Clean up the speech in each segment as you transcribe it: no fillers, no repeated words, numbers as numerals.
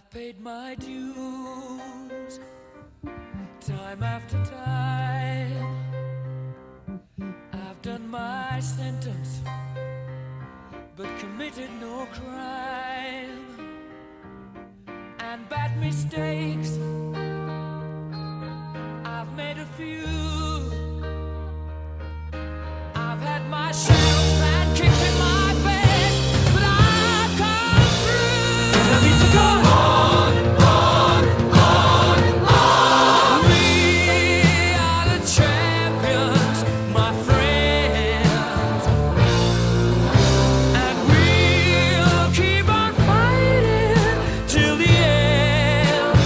I've paid my dues, time after time. I've done my sentence, but committed no crime. And bad mistakes, I've made a few. I've had my share of sand kicked in my face, but I've come through. I need to go on, on, on, on. We are the champions, my friends, and we'll keep on fighting till the end.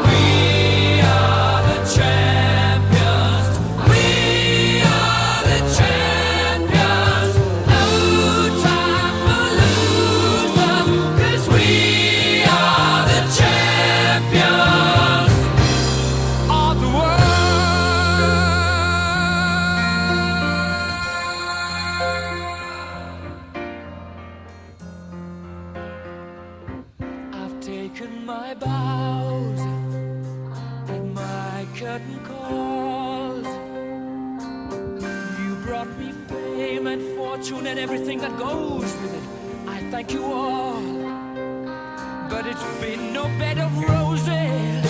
We are the champions. We are the champions. No time for losers, 'cause we are the champions of the world. I've taken my bows at my curtain calls. You brought me fame and fortune and everything that goes with it. I thank you all, but it's been no bed of roses.